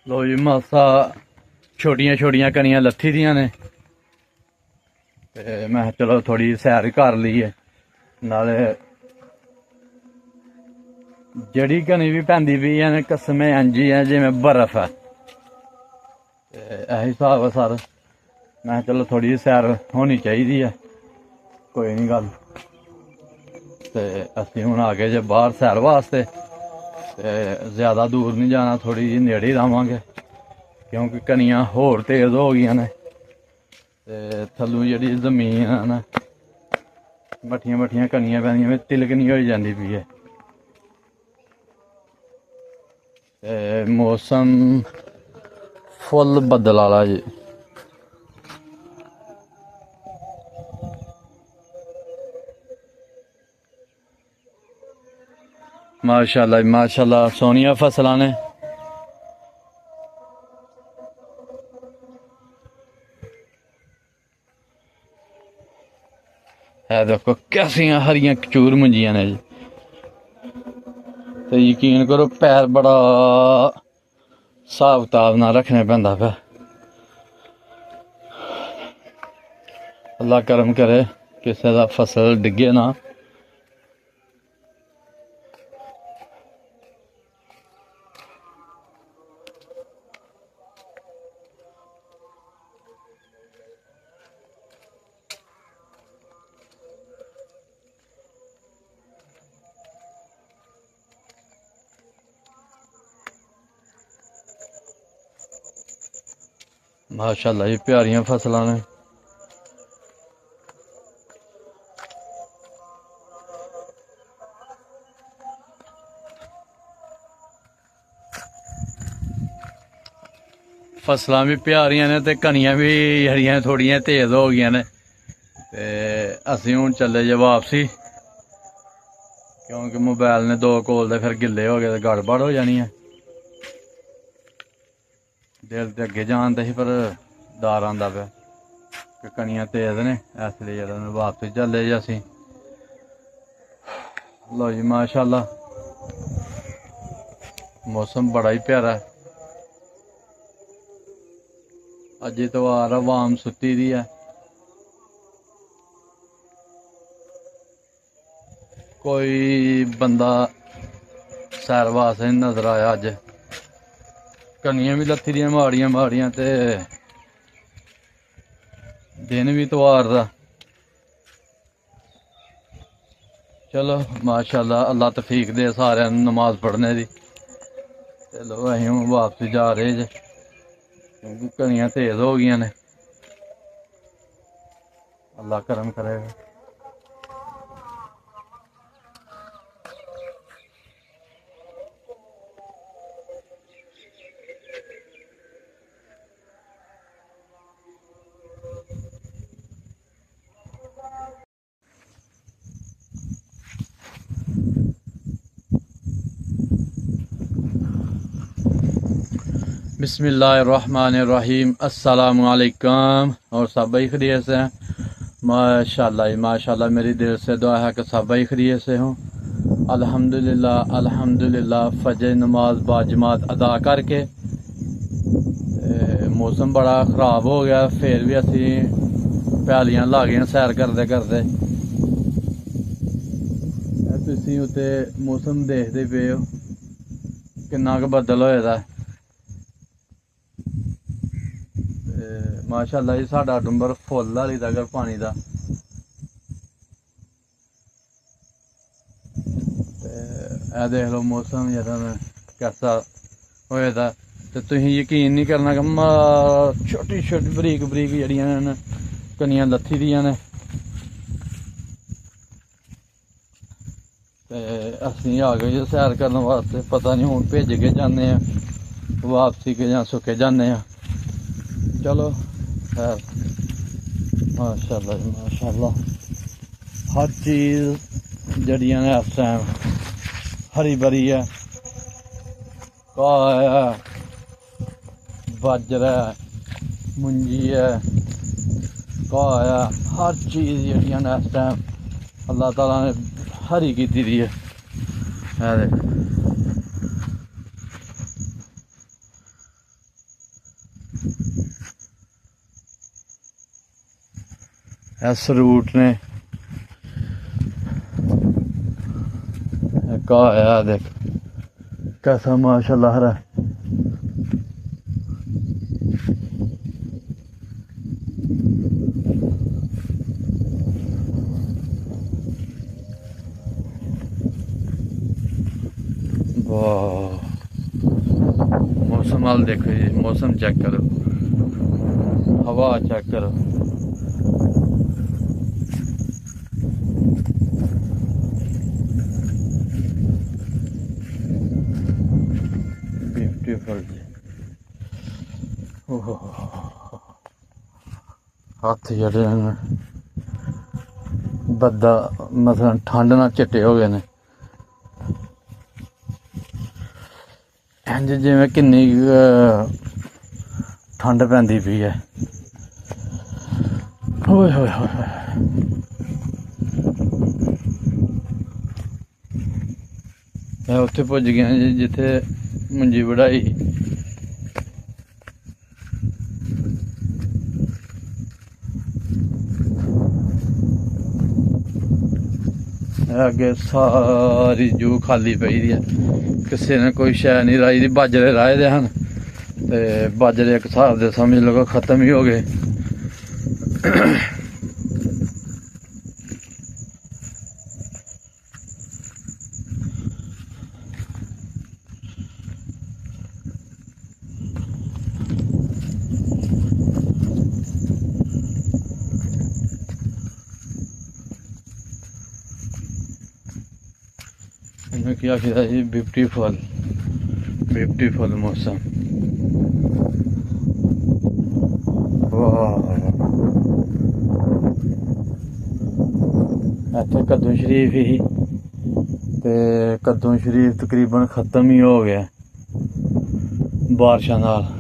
लो जी मासा छोटियां छोटियां कनियां लत्थी दियां ने ते मैं चलो थोड़ी सैर कर लीए नाले जड़ी कनी भी पैंदी पई है कसमें इंज ही है जिवें बर्फ है यही हिसाब है सर। मैं चलो थोड़ी सैर होनी चाहिए है कोई नहीं गल। ते असीं हुण आ गए जे बाहर सैर वास्ते ते ज़्यादा दूर नहीं जाना थोड़ी जी नेड़े ही रवांगे क्योंकि कनियां होर तेज़ हो गई ने ते थल्लों जिहड़ी जमीन है ना मट्ठियां मट्ठियां कनियां पैंदियां में तिलकनी होई जांदी पई है। मौसम फुल बदल आला जी। माशाल्लाह माशाल्लाह सोहनियां फसलां ने। है देखो कैसियां हरियां कचूर मुंजियां ने जी। ते यकीन करो पैर बड़ा हिसाब किताब नाल रखना पैंदा पिया। अल्लाह करम करे किसी दा फसल डिगे ना। माशाल्लाह जी प्यारियां फसलां ने। फसलां भी प्यारियां ने ते कनियां भी हरियां थोड़ियां तेज़ हो गई ने ते असीं हुण चले जे वापसी क्योंकि मोबाइल ने दो कोल दे फिर गिले हो गए तो गड़बड़ हो जानी है। दिल ते अगे जान दे ही पर डर आंदा पिया कि कनियां तेज़ ने इसलिए जेह्ड़ा वापसी चले जे असीं। लो जी माशाल्लाह मौसम बड़ा ही प्यारा है। अज इतवार अवाम सुत्ती दी है कोई बंदा सैर वास्ते नहीं नजर आया। अज कनियां भी लत्थी दियां माड़ियां माड़ियां ते दिन भी इतवार दा। चलो माशाल्लाह अल्लाह तफीक दे सारे नमाज पढ़ने दी। चलो असीं हुण वापसी जा रहे जे क्योंकि कनियां तेज़ हो गई ने। अल्लाह करम करेगा। बिस्मिल्लाहिर्रहमानिर्रहीम अस्सलामुअलैकुम। और सब ही खैरियत से हैं माशाल्लाह माशाल्लाह। मेरी दिल से दुआ है कि सब ही खैरियत से हों। अल्हम्दुलिल्लाह अल्हम्दुलिल्लाह। फजर नमाज बाजमात अदा करके मौसम बड़ा ख़राब हो गया फिर भी असी प्यालियां ला गए सैर करते करते। तुसीं उत्ते मौसम देखते पे हो किन्ना क बदल होए दा। माशाल्लाह जी साडा डुंगर फुल हाली तक पानी दा। ए देख लो मौसम जेह्ड़ा कैसा होए दा ते तुसीं यकीन नहीं करना कि छोटी छोटी बरीक बरीक जेह्ड़ियां न कनियां लत्थी दियां ने ते असीं आ गए सैर करने वास्ते। पता नहीं हुण भेज के जाने वापसी के जां सुके जाने। चलो खैर माशाल्लाह जी माशाल्लाह। हर चीज़ जड़ियां ने इस टाइम हरी भरी है। घाह है बाजरा है मुंजी है घाह है हर चीज़ जड़ियां ने इस टाइम अल्लाह ताला ने हरी की दी है। सरूट ने का आया देख कैसा माशाल्लाह हरा। वाह मौसम हाल देखो जी, मौसम चेक करो, हवा चेक करो। ब्यूटीफुल जी। ओहो हाथ जड़े बदा मतलब ठंड ना चिट्टे हो गए ने, इंज जिवें किन्नी ठंड पैंदी पई है। ओए होए होए मैं उत्थे पुज गया जी जिथे मंजी वढ़ाई। अगे सारी जू खाली पई दी है, किसी ने कोई शै नहीं लाई दी। बाजरे राहे दे हन ते बाजरे एक हिसाब दे समझ लो खत्म ही हो गए। क्या आखिर जी, ब्यूटीफुल ब्यूटीफुल मौसम। वाह इत्थे कद्दू शरीफ ही ते कद्दू शरीफ तकरीबन खत्म ही हो गया बारिशां नाल।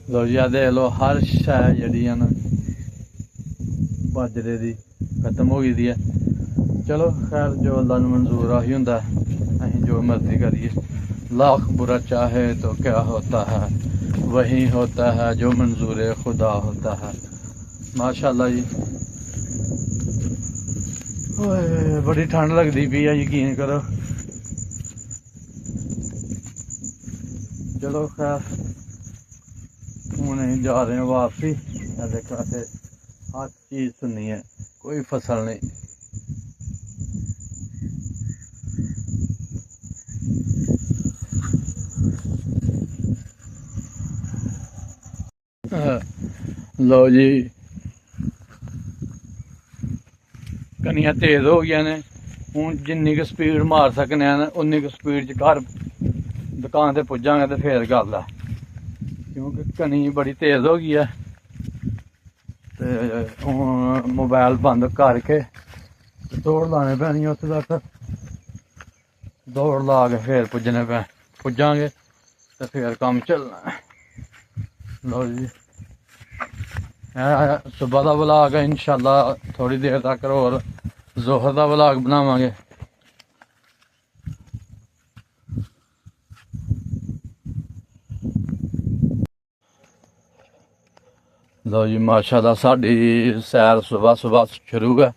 लो जी देख लो हर शै जी ना बाजरे दी खत्म हो गई है। चलो खैर जो अल्लाह नूं मंजूर आही हुंदा असीं जो मर्जी करिए। लाख बुरा चाहे तो क्या होता है, वही होता है जो मंजूर खुदा होता है। माशाल्लाह जी। ओए बड़ी ठंड लगती पई है, यकीन करो। चलो खैर हूँ जा रहे हैं वापसी। देखा से हर चीज़ सुननी है, कोई फसल नहीं। लो जी कनियां तेज हो गई ने, हूँ जिन्नी क स्पीड मार सकने उन्नी क स्पीड च घर दुकान ते पुज्जांगे तो फिर गल है, क्योंकि कनी बड़ी तेज हो गई है। तो हूँ मोबाइल बंद करके दौड़ लाने पैनी है उत्थे तक, दौड़ ला के फिर पुज्जांगे तो फिर कम चलना। लो जी सुबह का व्लॉग है, इंशाल्लाह थोड़ी देर तक और जोहर का व्लॉग बनावांगे। लो जी माशाल्लाह साडी सैर सुबह सुबह शुरू है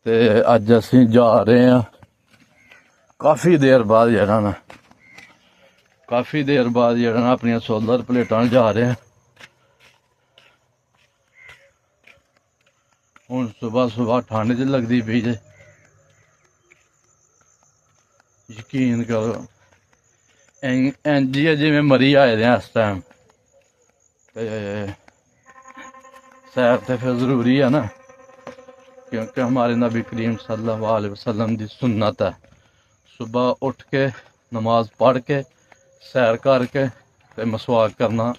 ते अज असीं जा रहे हैं काफ़ी देर बाद जेह्ड़ा ना अपनियां सोलर प्लेटां जा रहे हैं। हूँ सुबह सुबह ठंड च लगती पई जे, यकीन करो इंज ही जिवें मरी आए दे इस टाइम। सैर तो फिर ज़रूरी है ना, क्योंकि हमारे नबी करीम सल्लल्लाहु अलैहि वसल्लम की सुन्नत है सुबह उठ के नमाज पढ़ के सैर करके ते मसवाक करना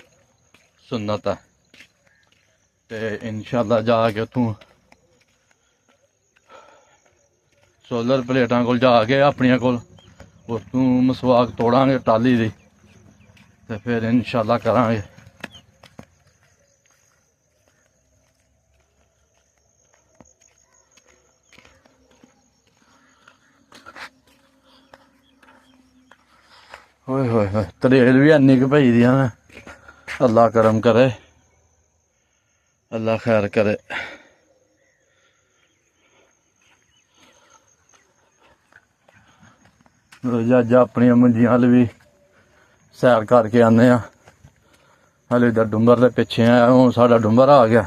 सुन्नत है। तो इंशाल्लाह जाके उतों सोलर प्लेटां कोल जाके अपनिया कोल उतों मसवाक तोड़ांगे टाली दी, तो फिर इंशाल्लाह करांगे। होए होए होए तरेल भी इन्नी क पई दियां ने। अल्लाह करम करे, अल्लाह खैर करे। अज अपनी मंजियां हल भी सैर करके आने हले इधर डुंगर के पिछे है, हूँ साडा डुंगर आ गया।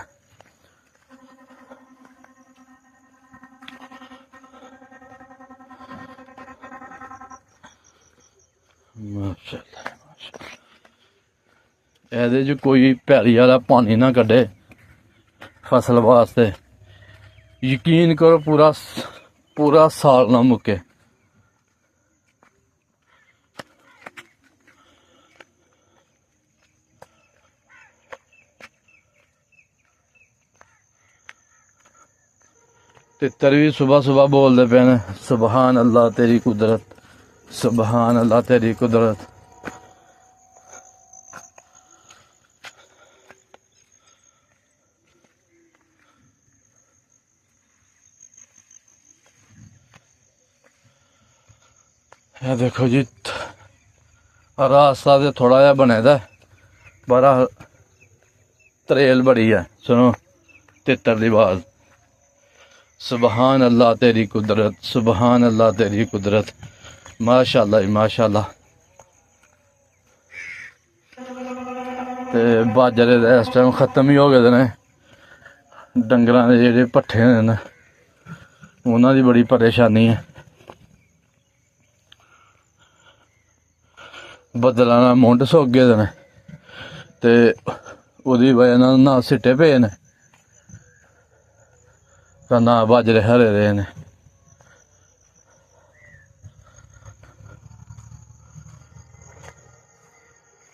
माशाअल्लाह माशाअल्लाह। एहदे च कोई पैली वाला पानी ना कड्ढे फसल वास्ते, यकीन करो पूरा पूरा साल ना मुके। तितर भी सुबह सुबह बोलते पे ने सुबहान अल्लाह तेरी कुदरत, सुबहान अल्लाह तेरी कुदरत। ये देखो जी रास्ता तो थोड़ा जहा बने दा, बड़ा तरेल बड़ी है। सुनो तितर दी आवाज, सुबहान अल्लाह तेरी कुदरत, सुबहान अल्लाह तेरी कुदरत। माशाअल्लाह माशाअल्लाह। ते बाजरे इस टाइम खत्म ही हो गए ने, डंगरां दे जेहड़े पट्ठे ने उन्हां दी बड़ी परेशानी है। बदलां नाल मुंड सुक गए ने ते ओहदी वजह नाल ना सिट्टे पे ने ते ना बाजरे हरे रहे ने।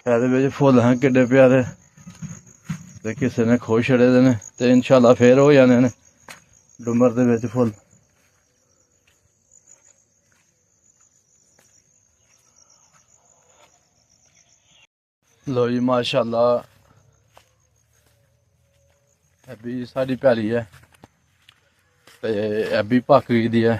एहदे विच फुल्ल हैं किड्डे प्यारे ते किसे ने खो छड़े दे ने ते इंशाअल्लाह फिर हो जाने ने डुंगर दे विच फुल्ल। लो जी माशाअल्लाह अभी साड़ी पैली है ते अभी पक गई दी है।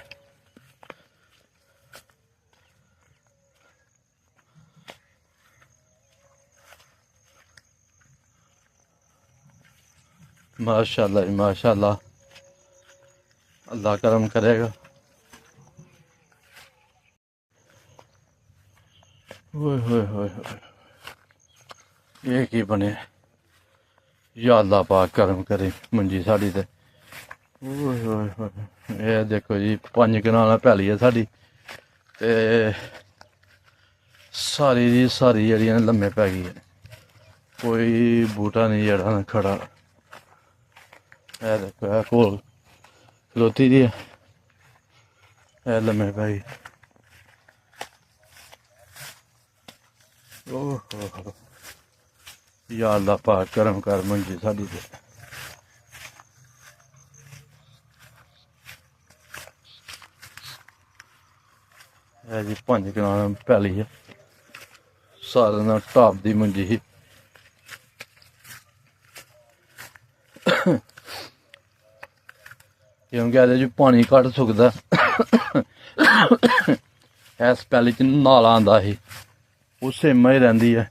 माशाअल्लाह माशाअल्लाह, अल्लाह करम करेगा। ओए होए होए होए ये की बने, या अल्लाह पाक करम करे मंजी साड़ी ते। ओए होए होए ये देखो जी 5 कनाल पैली है साड़ी ते सारी दी सारी जड़ियां लम्मे पै गई है, कोई बूटा नहीं जड़ा खड़ा। है देखो है कोल खलोती दी है लम्मे पै गई। ओहो या अल्लाह पाक करम कर मंजी साड़ी ते। है जी 5 कनाल पैली है, सारे नाल टॉप दी मंजी ही। क्योंकि एहदे च पानी घट्ट सुकदा इस पैली च नाला आंदा ही ओह् सेमा ही रैंदी है।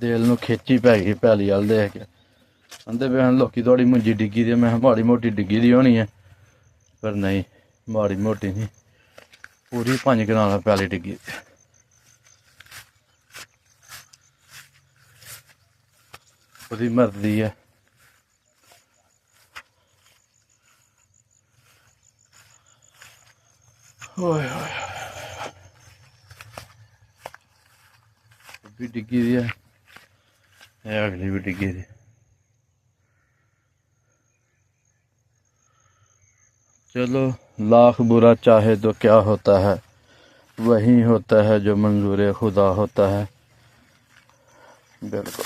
दिल नूं खिच्ची पै गई पैली अल देख के, आंदे पे लोकी थोड़ी मुंजी डिग्गी दी, मैं माड़ी मोटी डिग्गी दी होनी है पर नहीं माड़ी मोटी नहीं, पूरी 5 कनाल पैली डिग्गी दी। ओहदी मर्जी है। ओए होए भी डिग्गी दी है, अगली भी डिग्गी दी। चलो लाख बुरा चाहे तो क्या होता है, वही होता है जो मंजूर खुदा होता है। बिल्कुल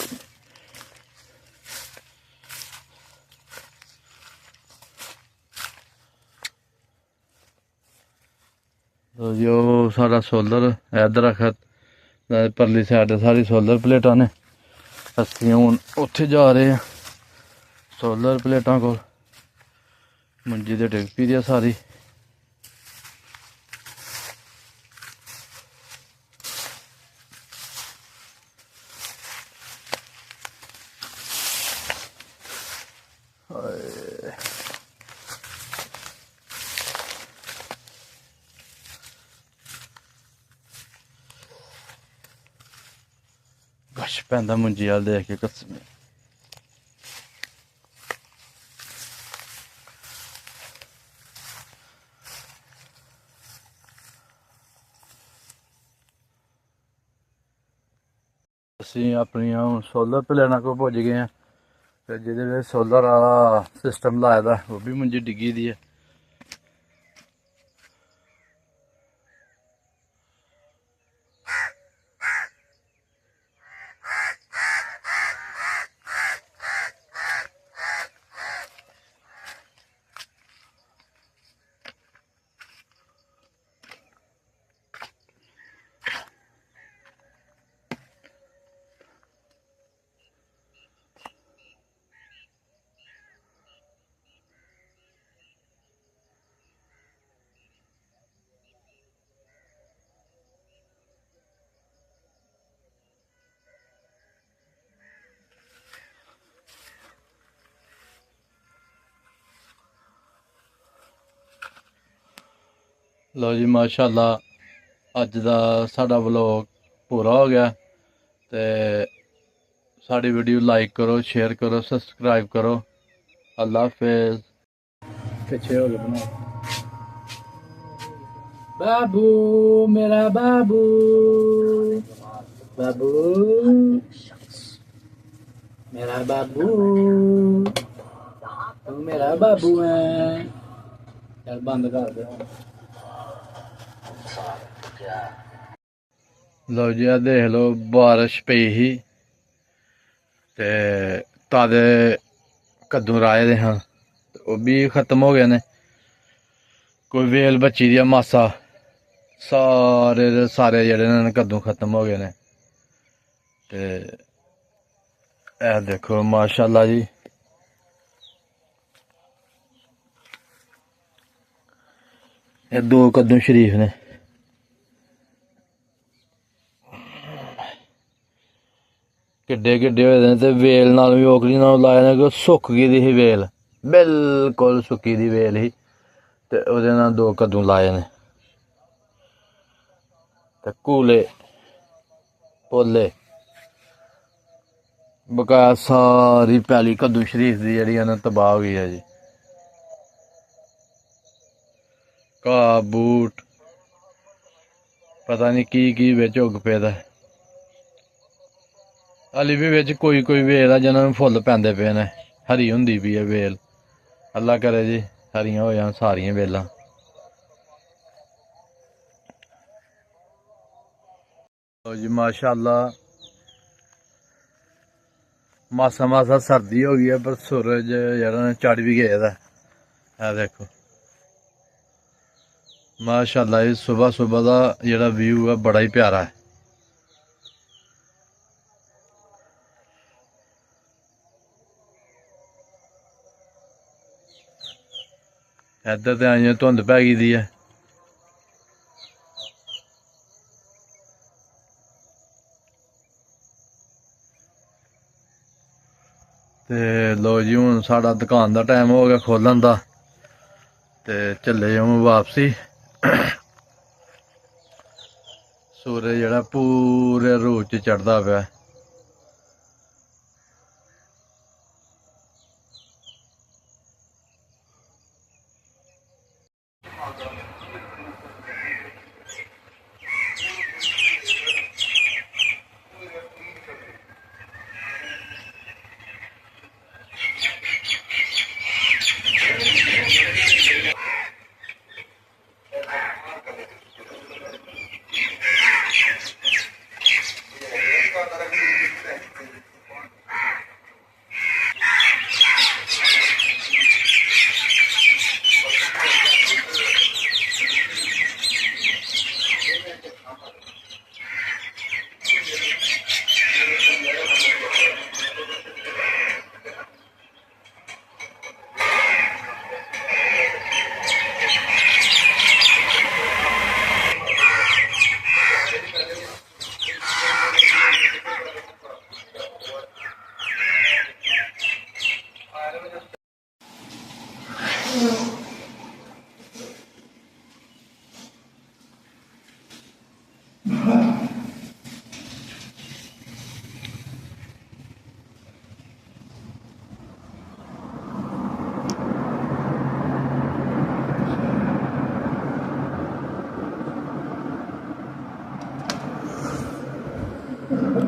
तो जो सारा सोलर है दरखत परली साइड सारी सोलर प्लेटा ने ਅਸੀਂ ਹੁਣ ਉੱਥੇ ਜਾ ਰਹੇ ਹਾਂ ਸੋਲਰ ਪਲੇਟਾਂ ਕੋਲ। ਮੰਜੀ ਤੇ ਡਿੱਗ ਪਈ ਦੀ ਆ ਸਾਰੀ। ਗਸ਼ ਪੈਂਦਾ ਮੰਜੀ ਵਾਲ ਦੇਖ ਕੇ ਕਸਮ। ਅਸੀਂ ਆਪਣੀਆਂ ਹੁਣ ਸੋਲਰ ਪਲੇਟਾਂ ਕੋਲ ਪੁੱਜ ਗਏ ਹਾਂ ਤੇ ਜਿਹਦੇ ਵਿੱਚ ਸੋਲਰ ਵਾਲਾ ਸਿਸਟਮ ਲਾਇਆ ਦਾ ਉਹ ਵੀ ਮੰਜੀ ਡਿੱਗੀ ਦੀ ਹੈ। ਲਓ ਜੀ ਮਾਸ਼ਾਅੱਲਾ ਅੱਜ ਦਾ ਸਾਡਾ ਵਲੌਗ ਪੂਰਾ ਹੋ ਗਿਆ ਤੇ ਸਾਡੀ ਵੀਡੀਓ ਲਾਈਕ ਕਰੋ, ਸ਼ੇਅਰ ਕਰੋ, ਸਬਸਕ੍ਰਾਈਬ ਕਰੋ। ਅੱਲਾ ਹਾਫਿਜ਼। ਪਿੱਛੇ ਹੋ ਗਿਆ बाबू मेरा बाबू बाबू मेरा बाबू तू मेरा बाबू है। चल बंद कर दे। लो जी देख लो बारिश पई ही ते ताजे कद्दू राए दे हाँ वो भी खत्म हो गए ने। कोई वेल बची दी मासा सारे दे सारे जेह्ड़े ने कद्दू खत्म हो गए ने। ते ए देखो माशाअल्लाह जी ये दो कद्दू शरीफ ने। किड्डे किड्डे होए दे ते वेल नाल भी ओकली नाल लाए ने कि सुक्क गई दी ही वेल, बिल्कुल सुक्की दी वेल ही ते ओहदे नाल दो कद्दू लाए ने। ते कूले पोले बकाया सारी पैली कद्दू शरीफ दी जेह्ड़ी है ना तबाह हो गई है जी। घाह बूट पता नहीं की बिच उग पेदा। हाली भी बिच कोई कोई वेल है जिन्होंने फुल पैंदे पे ने, हरी हुंदी पई है वेल। अल्लाह करे जी हरियां हो जान सारियां वेलां। जी माशाअल्लाह मासा मासा सर्दी हो गई है पर सूरज जेह्ड़ा चढ़ भी गया है। देखो माशाअल्लाह ये सुबह सुबह का जेह्ड़ा व्यू है बड़ा ही प्यारा है। इधर तो अजें धुंध पै गई है। ते लो जी हुण साडा दुकान का टाइम हो गया खोलन का ते चले जाऊँ वापसी। सूरज जेह्ड़ा पूरे रूह च चढ़दा पिया। लो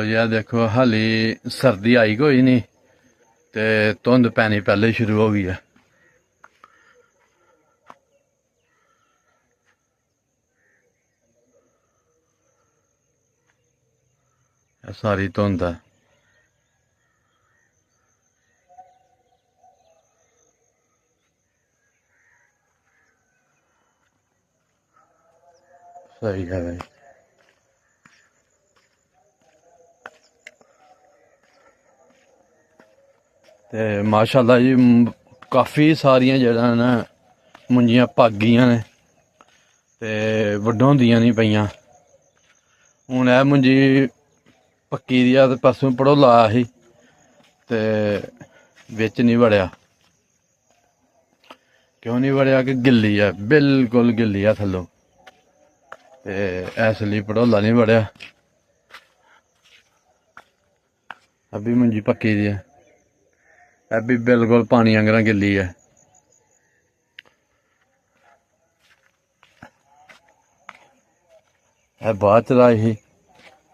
जी देखो हाली सर्दी आई कोई नहीं ते धुंध पैनी पहले शुरू हो गई है। सारी धुंध है। सही है भाई। ते माशाल्लाह जी काफ़ी सारियां जड़ां न मुंजियां पक गईयां ने ते वड्डोंदियां नहीं पईयां। हुण ए मुंजी पक्की दी आ ते परसों भड़ोला आया ही ते बिच नहीं वड़िया। क्यों नहीं वड़िया कि गिल्ली है, बिल्कुल गिल्ली है थल्लों ते इसलिए भड़ोला नहीं वड़िया। अभी मुंजी पक्की दी है, अभी बिल्कुल पानी आंगरा गिल्ली है। बाद च लाई ही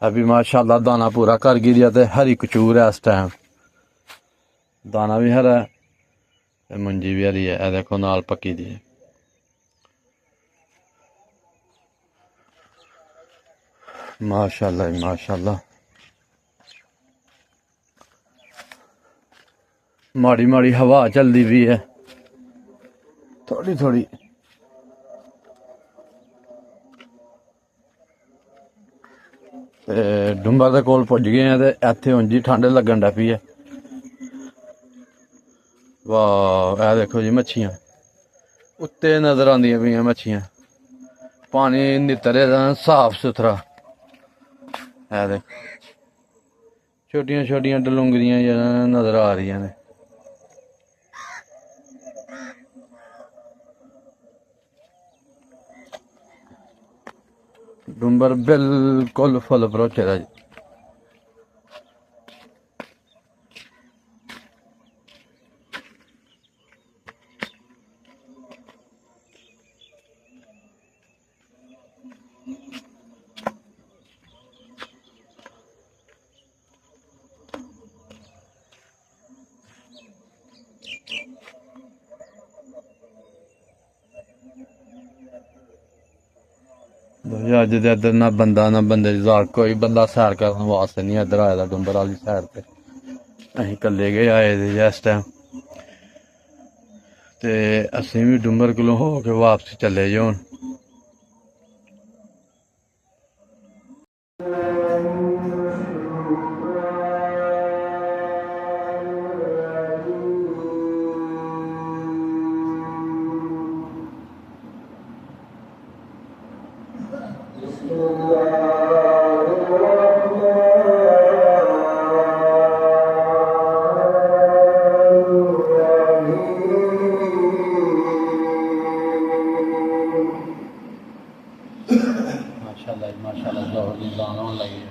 अभी माशाल्लाह दाना पूरा कर गिरिया ते हरी कचूर है इस टाइम। दाना भी हरा है ते मुंजी भी हरी है। ए देखो नाल पक्की दी है। माशाल्लाह माशाल्लाह। माड़ी माड़ी हवा चलती भी है थोड़ी थोड़ी। डुंबर दे कोल पुज गए हैं ते इत्थे उंज ही ठंड लगन लग पई है। वाह ए देखो जी मच्छियां उत्ते नजर आंदियां पईयां मच्छियां। पानी नितरे दा साफ सुथरा। है देखो छोटियां छोटियां डलुंगरियां नजर आ रही ने। डुंबर बिल्कुल फुल भरोचे दा जी। अज दे इधर ना बंदा ना बंदे दी जात, कोई बंदा सैर करने वास्ते नहीं इधर आए दा डुंबर वाली साइड ते। असीं कल्ले गै आए दे इस टाइम ते असीं भी डुंबर कोलों हो के वापस चले जे हुण। माशाल्लाह माशाल्लाह जोर दी जान होने लगी है।